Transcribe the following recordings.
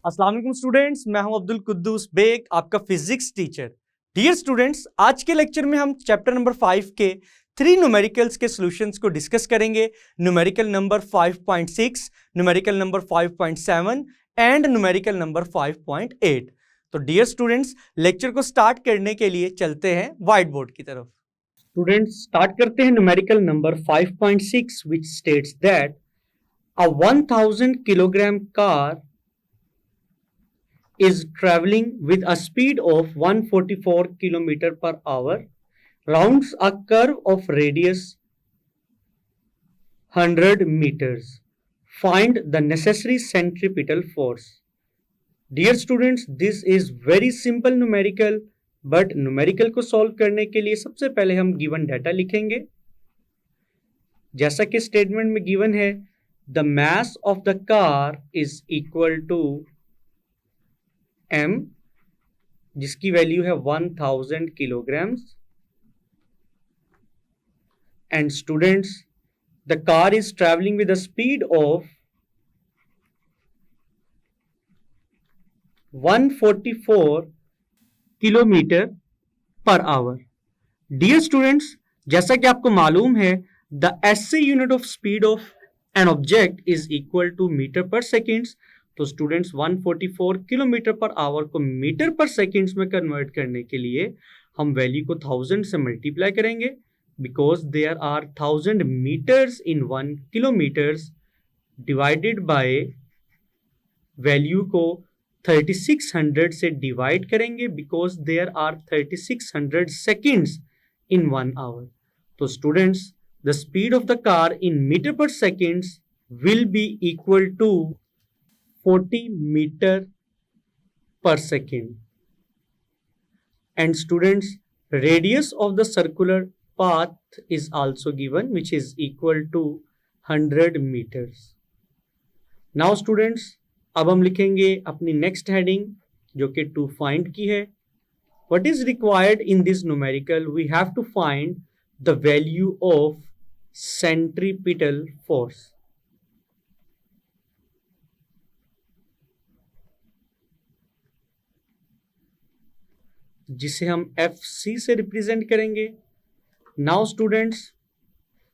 अस्सलाम वालेकुम स्टूडेंट्स, मैं हूं अब्दुल कुद्दूस बेग, आपका फिजिक्स टीचर। डियर स्टूडेंट्स, आज के लेक्चर में हम चैप्टर नंबर 5 के 3 न्यूमेरिकल्स के सॉल्यूशंस को डिस्कस करेंगे। Numerical number 5.6, numerical number 5.7 and numerical number 5.8। तो डियर स्टूडेंट्स, लेक्चर को स्टार्ट करने के लिए चलते हैं व्हाइट बोर्ड की तरफ। स्टूडेंट्स, स्टार्ट करते हैं numerical number 5.6 which states that a 1000 kilogram car is traveling with a speed of 144 km per hour, rounds a curve of radius 100 meters. Find the necessary centripetal force. Dear students, this is very simple numerical, but numerical को solve करने के लिए सबसे पहले हम given data लिखेंगे। जैसा कि स्टेटमेंट में given है, the mass of the car is equal to m, जिसकी वैल्यू है 1000 kilograms, and students, the car is traveling with a speed of 144 kilometre per hour. Dear students, जैसा कि आपको मालूम है, the SI unit of speed of an object is equal to metre per seconds. तो students, 144 kilometre per hour को metre per seconds में convert करने के लिए हम वैल्यू को 1000 से मल्टीप्लाई करेंगे, because there are 1000 metres in 1 kilometres, divided by value को 3600 से डिवाइड करेंगे, because there are 3600 seconds in 1 hour. तो students, the speed of the car in metre per seconds will be equal to 40 meter per second. And students, radius of the circular path is also given, which is equal to 100 meters. Now students, अब हम लिखेंगे अपनी next heading जो कि to find की है। What is required in this numerical? We have to find the value of centripetal force. जिसे हम FC से रिप्रेजेंट करेंगे। नाउ स्टूडेंट्स,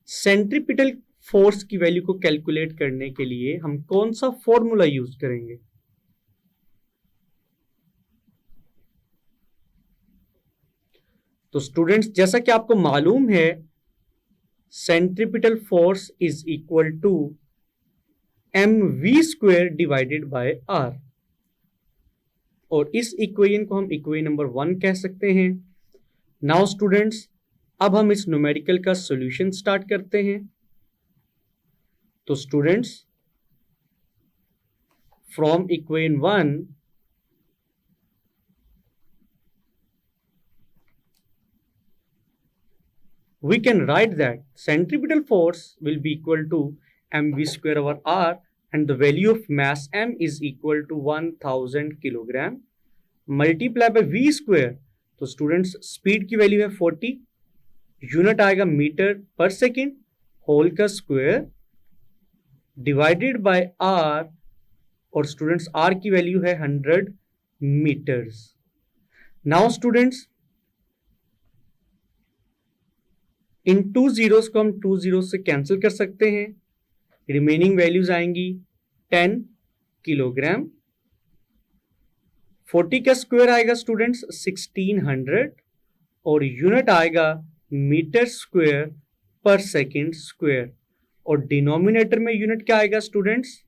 सेंट्रीपिटल फोर्स की वैल्यू को कैलकुलेट करने के लिए हम कौन सा फॉर्मूला यूज करेंगे? तो स्टूडेंट्स, जैसा कि आपको मालूम है, centripetal force is equal to mv² divided by r, और इस इक्वेशन को हम इक्वेशन नंबर 1 कह सकते हैं। नाउ स्टूडेंट्स, अब हम इस न्यूमेरिकल का सॉल्यूशन स्टार्ट करते हैं। तो students, from equation 1 we can write that centripetal force will be equal to mv² over r, and the value of mass m is equal to 1000 kilogram multiply by v²। तो students, speed की value है 40, unit आएगा metre per second, whole का square divided by r, और students r की value है 100 metres. Now students, इन 2 zeros को हम 2 zeros से कैंसिल कर सकते हैं। रिमेनिंग वैल्यूज आएंगी 10 किलोग्राम, 40 का स्क्वायर आएगा स्टूडेंट्स 1600, और यूनिट आएगा metre square per second square, और डिनोमिनेटर में यूनिट क्या आएगा students?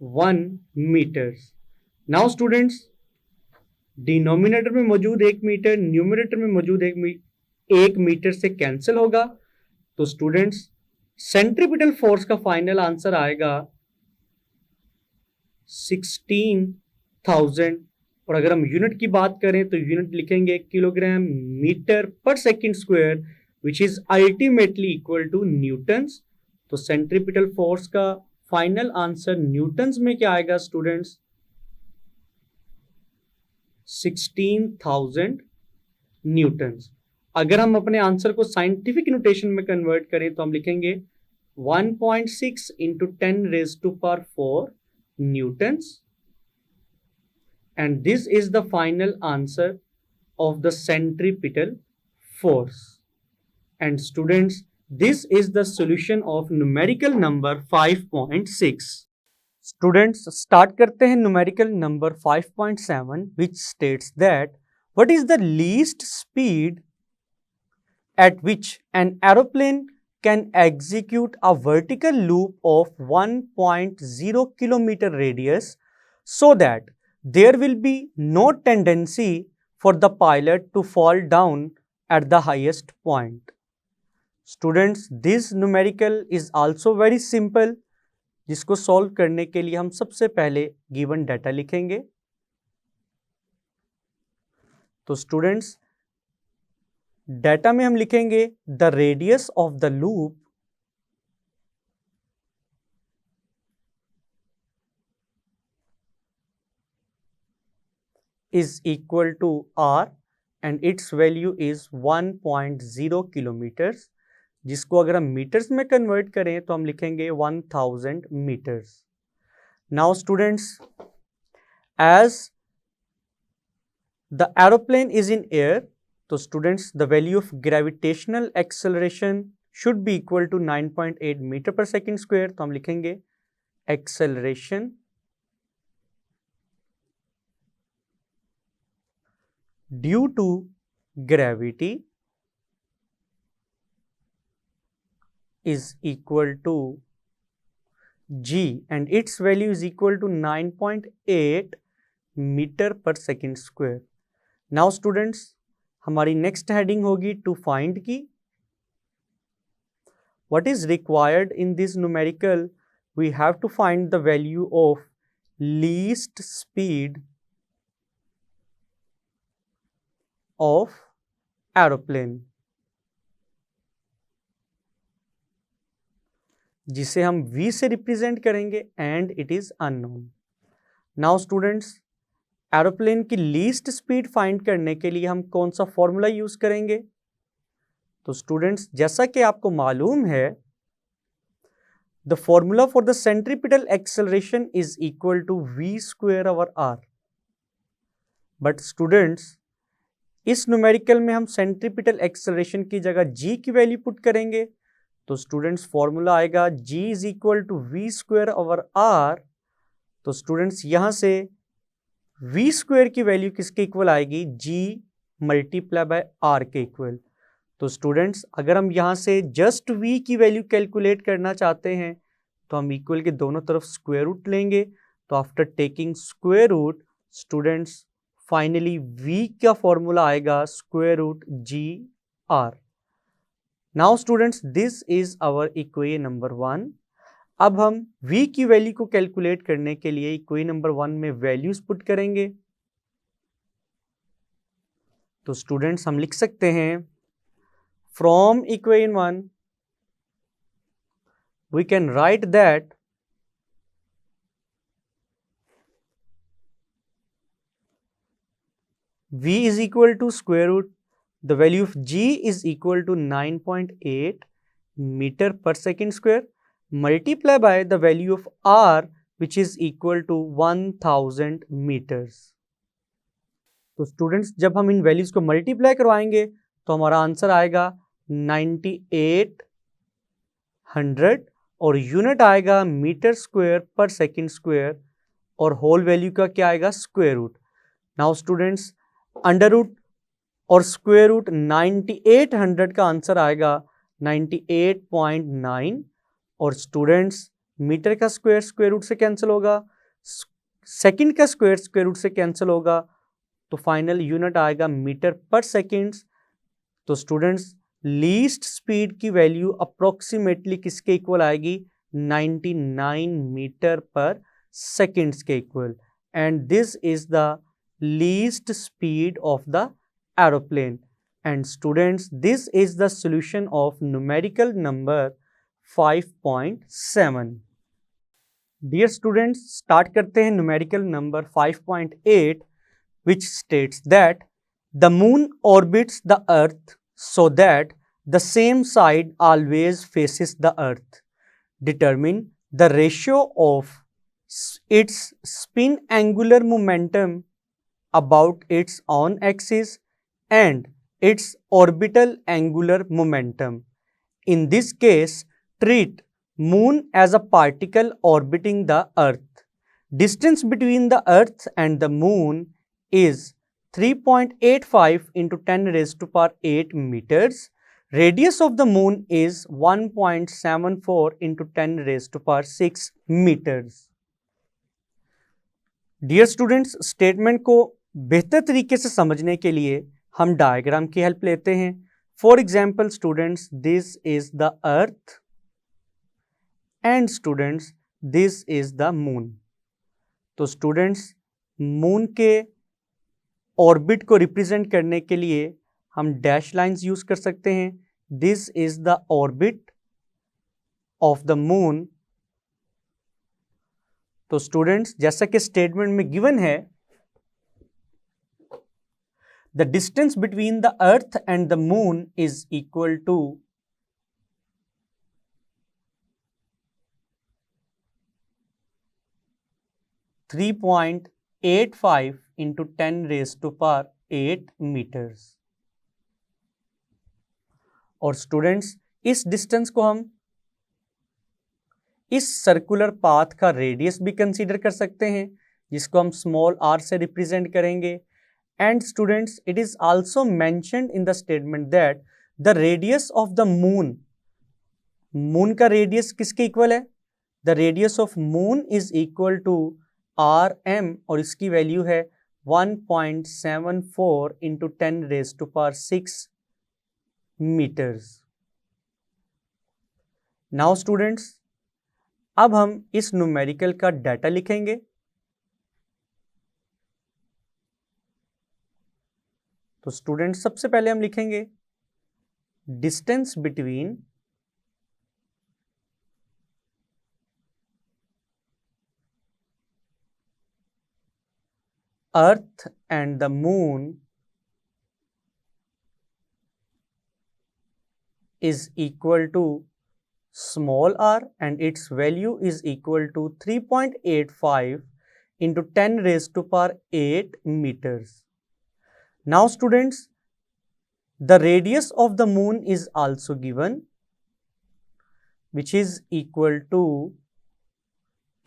1 metres. Now students, denominator में मौजूद 1 मीटर न्यूमरेटर में मौजूद 1 मीटर से कैंसिल होगा। तो स्टूडेंट्स, सेंट्रीपिटल फोर्स का फाइनल आंसर आएगा 16,000, और अगर हम यूनिट की बात करें तो यूनिट लिखेंगे kilogram metre per second square, which is ultimately equal to newtons. तो सेंट्रीपिटल फोर्स का फाइनल आंसर न्यूटन्स में क्या आएगा स्टूडेंट्स? 16,000 न्यूटन्स। अगर हम अपने आंसर को साइंटिफिक नोटेशन में कन्वर्ट करें तो हम लिखेंगे 1.6 × 10⁻⁴ Newton's and this is the final answer of the centripetal force. And students, this is the solution of numerical number 5.6. Students, start करते हैं numerical number 5.7, which states that what is the least speed at which an aeroplane can execute a vertical loop of 1.0 kilometer radius so that there will be no tendency for the pilot to fall down at the highest point. Students, this numerical is also very simple, जिसको solve करने के लिए हम सबसे पहले given data लिखेंगे. तो students, data में हम लिखेंगे the radius of the loop is equal to r and its value is 1.0 kilometres, जिसको अगर हम मीटर्स में कन्वर्ट करें तो हम लिखेंगे 1000 metres. Now students, as the aeroplane is in air, तो students the value of gravitational acceleration should be equal to 9.8 metre per second square. तो हम लिखेंगे acceleration due to gravity is equal to g and its value is equal to 9.8 metre per second square. Now students, हमारी next heading होगी to find की. What is required in this numerical? We have to find the value of least speed of aeroplane, जिसे हम v से represent करेंगे and it is unknown. Now students, aeroplane की least speed find करने के लिए हम कौन सा फॉर्मूला यूज करेंगे? तो स्टूडेंट्स, जैसा कि आपको मालूम है, the formula for the centripetal acceleration is equal to v square over r. But students, इस न्यूमेरिकल में हम सेंट्रीपिटल एक्सेलरेशन की जगह g की वैल्यू पुट करेंगे. तो स्टूडेंट्स, फॉर्मूला आएगा g is equal to V square over r. तो स्टूडेंट्स, यहां से v स्क्वायर की वैल्यू किसके इक्वल आएगी? g मल्टीप्लाई बाय r के इक्वल. तो स्टूडेंट्स, अगर हम यहां से जस्ट v की वैल्यू कैलकुलेट करना चाहते हैं तो हम इक्वल के दोनों तरफ स्क्वायर रूट लेंगे. तो after taking square root, students, finally v का फॉर्मूला आएगा square root g r. Now students, this is our equation number 1. अब हम v की वैल्यू को कैलकुलेट करने के लिए इक्वेशन नंबर 1 में वैल्यूज पुट करेंगे. तो स्टूडेंट्स, हम लिख सकते हैं from equation 1 we can write that v is equal to square root, the value of g is equal to 9.8 meter per second square multiply by the value of r which is equal to 1000 meters. तो students, जब हम इन values को multiply करवाएंगे तो हमारा answer आएगा 9800 और unit आएगा metre square per second square और होल वैल्यू का क्या आएगा? Square root. Now students, under root और स्क्वायर रूट 9800 का आंसर आएगा 98.9 और स्टूडेंट्स, मीटर का स्क्वायर स्क्वायर रूट से कैंसिल होगा, सेकंड का स्क्वायर स्क्वायर रूट से कैंसिल होगा, तो फाइनल यूनिट आएगा मीटर पर सेकेंड्स. तो स्टूडेंट्स, लीस्ट स्पीड की वैल्यू अप्रोक्सीमेटली किसके इक्वल आएगी? 99 मीटर पर सेकेंड्स के equal. And this is the least speed of the aeroplane. And students, this is the solution of numerical number 5.7. Dear students, start करते हैं numerical number 5.8 which states that the moon orbits the earth so that the same side always faces the earth. Determine the ratio of its spin angular momentum about its own axis and its orbital angular momentum. In this case, treat Moon as a particle orbiting the Earth. Distance between the Earth and the Moon is 3.85 into 10 raised to power 8 meters. Radius of the Moon is 1.74 into 10 raised to power 6 meters. Dear students, statement को बेहतर तरीके से समझने के लिए हम diagram की help लेते हैं. For example students, this is the earth and students this is the moon. तो स्टूडेंट्स, मून के ऑर्बिट को रिप्रेजेंट करने के लिए हम डैश लाइंस यूज कर सकते हैं. This is the orbit of the moon. तो स्टूडेंट्स, जैसा कि स्टेटमेंट में गिवन है, the distance between the earth and the moon is equal to 3.85 into 10 raised to power 8 meters. और स्टूडेंट्स, इस डिस्टेंस को हम इस सर्कुलर पाथ का रेडियस भी कंसीडर कर सकते हैं, जिसको हम स्मॉल r से रिप्रेजेंट करेंगे. And students, it is also mentioned in the statement that the radius of the moon, moon का रेडियस किसके इक्वल है? The radius of moon is equal to rm और इसकी वैल्यू है 1.74 into 10 raised to power 6 meters. Now students, अब हम इस numerical का डाटा लिखेंगे. तो स्टूडेंट्स, सबसे पहले हम लिखेंगे distance between earth and the moon is equal to small r and its value is equal to 3.85 into 10 raised to power 8 meters. Now students, the radius of the moon is also given, which is equal to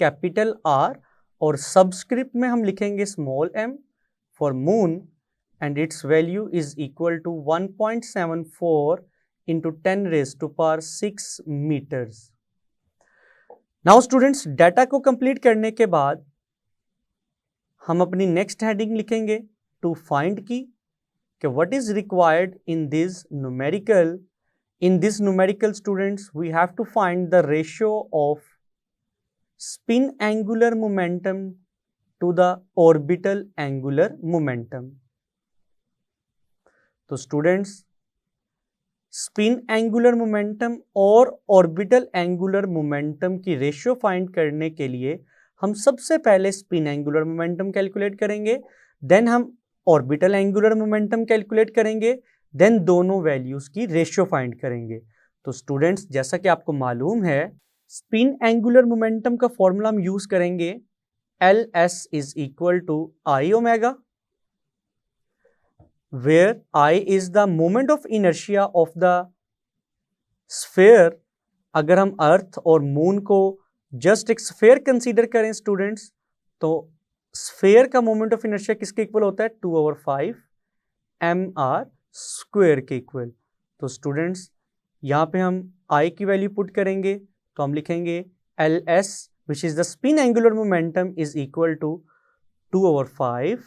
capital R और subscript में हम लिखेंगे small m for moon and its value is equal to 1.74 into 10 raised to power 6 meters. Now students, data को complete करने के बाद हम अपनी नेक्स्ट हेडिंग लिखेंगे टू फाइंड की कि what is required in this numerical. In this numerical students, we have to find the ratio of spin angular momentum to the orbital angular momentum. तो स्टूडेंट्स, स्पिन एंगुलर मोमेंटम और orbital angular momentum की ratio find करने के लिए हम सबसे पहले spin angular momentum calculate करेंगे, देन हम ऑर्बिटल एंगुलर मोमेंटम कैलकुलेट करेंगे, देन दोनों वैल्यूज की रेशियो फाइंड करेंगे. तो स्टूडेंट्स, जैसा कि आपको मालूम है, स्पिन एंगुलर मोमेंटम का फॉर्मूला हम यूज करेंगे LS is equal to I omega, where I is the moment of inertia of the sphere. अगर हम अर्थ और मून को जस्ट एक स्फेयर कंसीडर करें स्टूडेंट्स, तो स्फेयर का मोमेंट ऑफ इनर्शिया किसके इक्वल होता है? 2/5 mr स्क्वायर के इक्वल. तो स्टूडेंट्स, यहाँ पे हम I की वैल्यू पुट करेंगे, तो हम लिखेंगे LS which is the spin angular momentum is equal to 2/5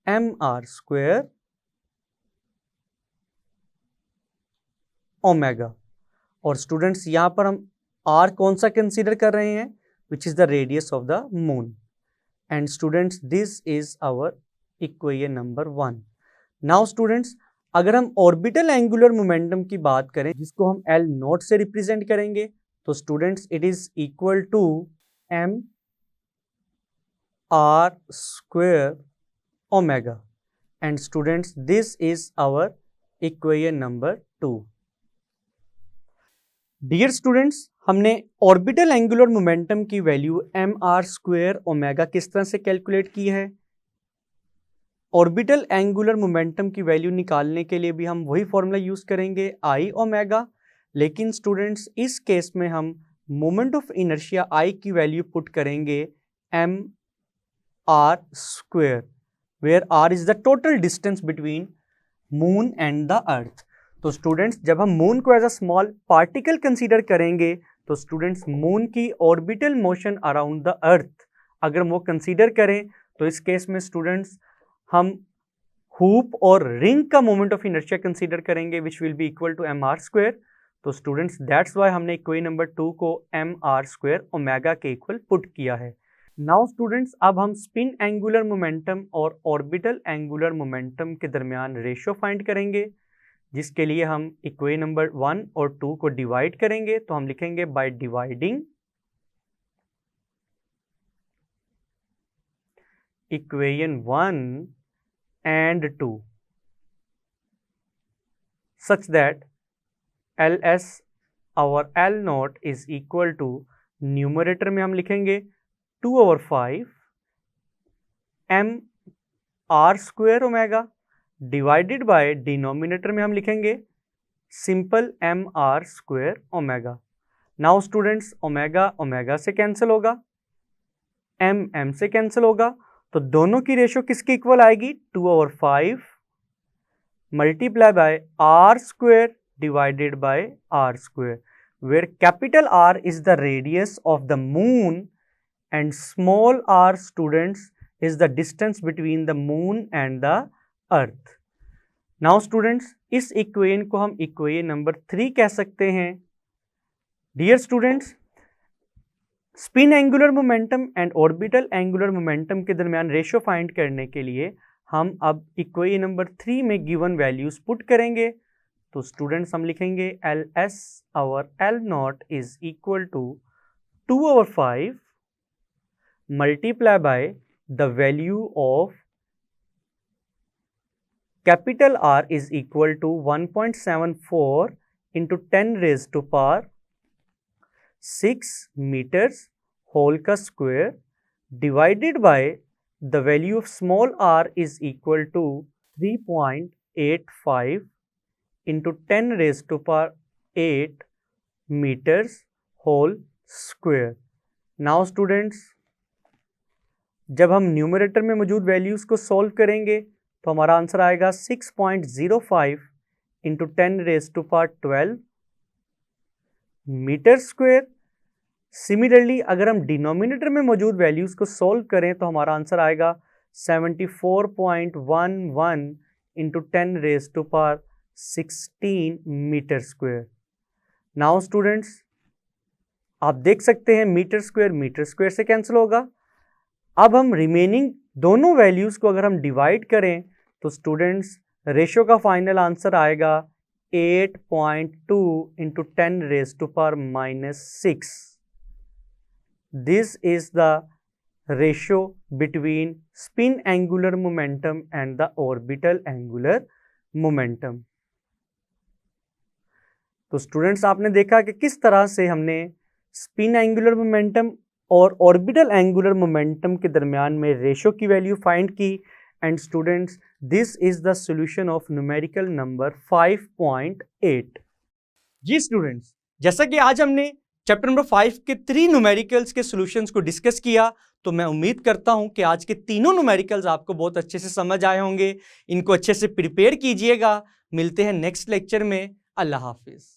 mr square omega. और स्टूडेंट्स, यहां पर हम r कौन सा कंसीडर कर रहे हैं? Which is the radius of the moon. And students, this is our equation number 1. Now students, अगर हम ऑर्बिटल एंगुलर मोमेंटम की बात करें, जिसको हम L नॉट से रिप्रेजेंट करेंगे, तो students it is equal to m r square omega. And students, this is our equation number 2. Dear students, हमने ऑर्बिटल एंगुलर मोमेंटम की वैल्यू mr स्क्वायर ओमेगा किस तरह से कैलकुलेट की है? ऑर्बिटल एंगुलर मोमेंटम की वैल्यू निकालने के लिए भी हम वही फॉर्मूला यूज करेंगे आई ओमेगा, लेकिन स्टूडेंट्स इस केस में हम मोमेंट ऑफ इनर्शिया आई की वैल्यू पुट करेंगे M R square, where R is the total distance between moon and the earth. तो स्टूडेंट्स जब हम मून को as a small particle consider करेंगे तो स्टूडेंट्स मून की orbital motion around the earth अगर हम वो कंसीडर करें तो इस केस में स्टूडेंट्स हम हुप और रिंग का मोमेंट ऑफ इनर्शिया कंसीडर करेंगे which will be equal to M R square. तो स्टूडेंट्स दैट्स वाई हमने इक्वेशन नंबर 2 को एम आर स्क्वेयर ओमेगा के इक्वल पुट किया है। नाउ स्टूडेंट्स अब हम स्पिन एंगुलर मोमेंटम और ऑर्बिटल एंगुलर मोमेंटम के दरमियान रेशियो फाइंड करेंगे, जिसके लिए हम इक्वेशन नंबर 1 और 2 को डिवाइड करेंगे। तो हम लिखेंगे by dividing equation 1 and 2 such that LS our L naught is equal to numerator में हम लिखेंगे 2/5 m r square omega divided by denominator में हम लिखेंगे simple m r square omega. Now students omega omega से कैंसिल होगा, m m से cancel होगा, तो दोनों की रेशियो किसकी इक्वल आएगी 2/5 multiply by R square divided by R square, where capital R is the radius of the moon and small R students is the distance between the moon and the earth. Now students इस equation को हम equation number 3 कह सकते हैं। Dear students spin angular momentum and orbital angular momentum के दरमियान ratio find करने के लिए हम अब इक्वेशन नंबर 3 में गिवन वैल्यूज पुट करेंगे। तो स्टूडेंट्स हम लिखेंगे L S over L naught is equal to 2/5 multiply by the value of capital R is equal to 1.74 into 10 raised to power 6 meters whole का square divided by the value of small r is equal to 3.85 into 10 raised to power 8 meters whole square। Now students जब हम numerator में मौजूद values को solve करेंगे तो हमारा answer आएगा 6.05 into 10 raised to power 12 metre square. Similarly अगर हम डिनोमिनेटर में मौजूद वैल्यूज को सॉल्व करें तो हमारा आंसर आएगा 74.11 into 10 raised to power 16 metre square. Now students आप देख सकते हैं मीटर स्क्वेयर से कैंसिल होगा। अब हम रिमेनिंग दोनों वैल्यूज को अगर हम डिवाइड करें तो स्टूडेंट्स रेशियो का फाइनल आंसर आएगा 8.2 into 10 raised to power -6। This is the ratio between spin angular momentum and the orbital angular momentum। तो स्टूडेंट्स आपने देखा कि किस तरह से हमने स्पिन एंगुलर मोमेंटम और ऑर्बिटल एंगुलर मोमेंटम के दरमियान में रेशियो की वैल्यू फाइंड की। And students this is the solution of numerical number 5.8। जी स्टूडेंट्स जैसा कि आज हमने चैप्टर नंबर 5 के 3 न्यूमेरिकल्स के सॉल्यूशंस को डिस्कस किया, तो मैं उम्मीद करता हूं कि आज के तीनों न्यूमेरिकल्स आपको बहुत अच्छे से समझ आए होंगे। इनको अच्छे से प्रिपेयर कीजिएगा। मिलते हैं नेक्स्ट लेक्चर में। अल्लाह हाफिज।